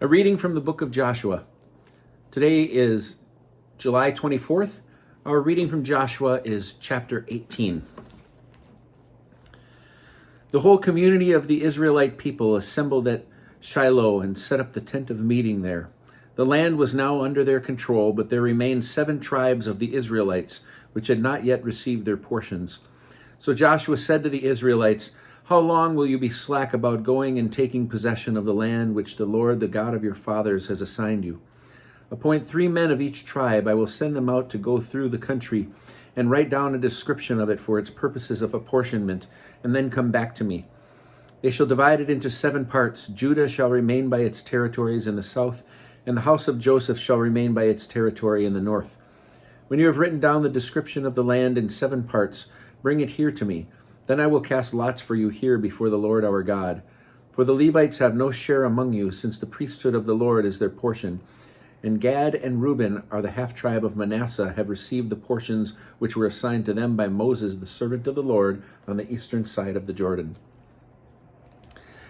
A reading from the book of Joshua. Today is July 24th. Our reading from Joshua is chapter 18. The whole community of the Israelite people assembled at Shiloh and set up the tent of meeting there. The land was now under their control, but there remained 7 tribes of the Israelites, which had not yet received their portions. So Joshua said to the Israelites, "How long will you be slack about going and taking possession of the land which the Lord, the God of your fathers, has assigned you? Appoint 3 men of each tribe. I will send them out to go through the country and write down a description of it for its purposes of apportionment, and then come back to me. They shall divide it into 7 parts. Judah shall remain by its territories in the south, and the house of Joseph shall remain by its territory in the north. When you have written down the description of the land in 7 parts, bring it here to me. Then I will cast lots for you here before the Lord our God. For the Levites have no share among you, since the priesthood of the Lord is their portion. And Gad and Reuben are the half-tribe of Manasseh, have received the portions which were assigned to them by Moses, the servant of the Lord, on the eastern side of the Jordan."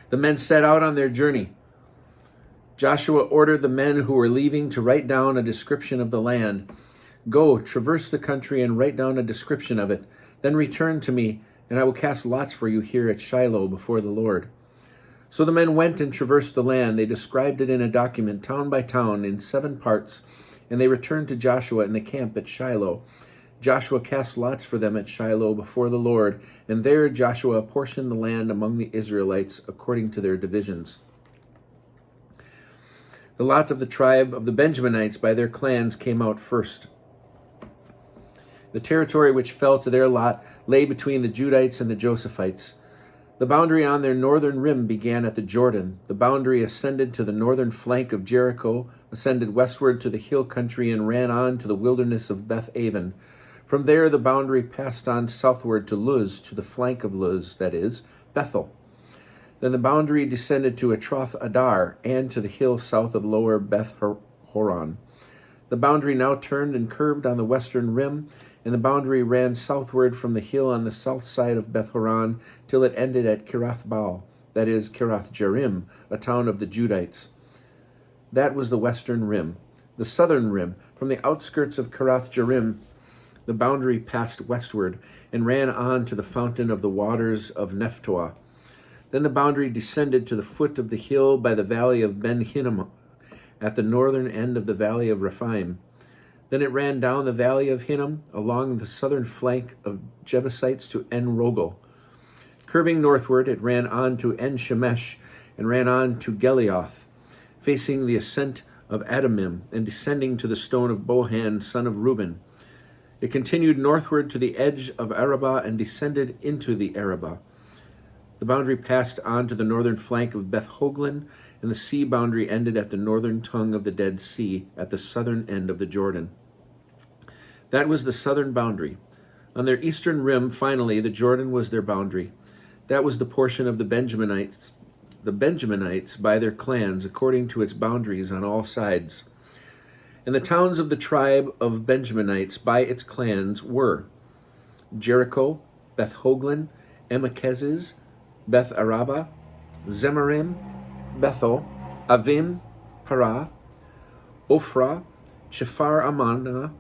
The men set out on their journey. Joshua ordered the men who were leaving to write down a description of the land. "Go, traverse the country and write down a description of it. Then return to me, and I will cast lots for you here at Shiloh before the Lord." So the men went and traversed the land. They described it in a document, town by town, in 7 parts, and they returned to Joshua in the camp at Shiloh. Joshua cast lots for them at Shiloh before the Lord, and there Joshua apportioned the land among the Israelites according to their divisions. The lot of the tribe of the Benjaminites by their clans came out first. The territory which fell to their lot lay between the Judites and the Josephites. The boundary on their northern rim began at the Jordan. The boundary ascended to the northern flank of Jericho, ascended westward to the hill country, and ran on to the wilderness of Beth-aven. From there the boundary passed on southward to Luz, to the flank of Luz, that is, Bethel. Then the boundary descended to Atroth Adar and to the hill south of lower Beth-horon. The boundary now turned and curved on the western rim, and the boundary ran southward from the hill on the south side of Beth-horon till it ended at Kirath-baal, that is, Kirath-jearim, a town of the Judites. That was the western rim. The southern rim, from the outskirts of Kirath-jearim, the boundary passed westward and ran on to the fountain of the waters of Nephtoah. Then the boundary descended to the foot of the hill by the valley of Ben-Hinnom, at the northern end of the valley of Rephaim. Then it ran down the valley of Hinnom, along the southern flank of Jebusites to En-rogel. Curving northward, it ran on to En-shemesh, and ran on to Geliloth, facing the ascent of Adamim, and descending to the stone of Bohan, son of Reuben. It continued northward to the edge of Arabah, and descended into the Arabah. The boundary passed on to the northern flank of Beth-hoglin, and the sea boundary ended at the northern tongue of the Dead Sea, at the southern end of the Jordan. That was the southern boundary. On their eastern rim, finally, the Jordan was their boundary. That was the portion of the Benjaminites by their clans, according to its boundaries on all sides. And the towns of the tribe of Benjaminites by its clans were Jericho, Beth-hoglin, Emekezes, Beth-arabah, Zemarim, Bethel, Avim, Parah, Ophrah, Chephar-ammah,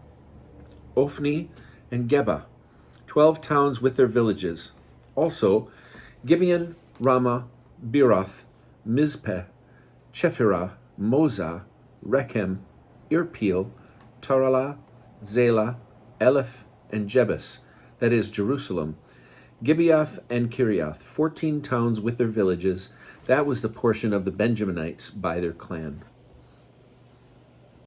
Ophni, and Geba, 12 towns with their villages. Also, Gibeon, Ramah, Beeroth, Mizpeh, Chephirah, Mozah, Rechem, Irpeel, Taralah, Zelah, Eleph, and Jebus, that is, Jerusalem, Gibeath and Kiriath, 14 towns with their villages. That was the portion of the Benjaminites by their clan.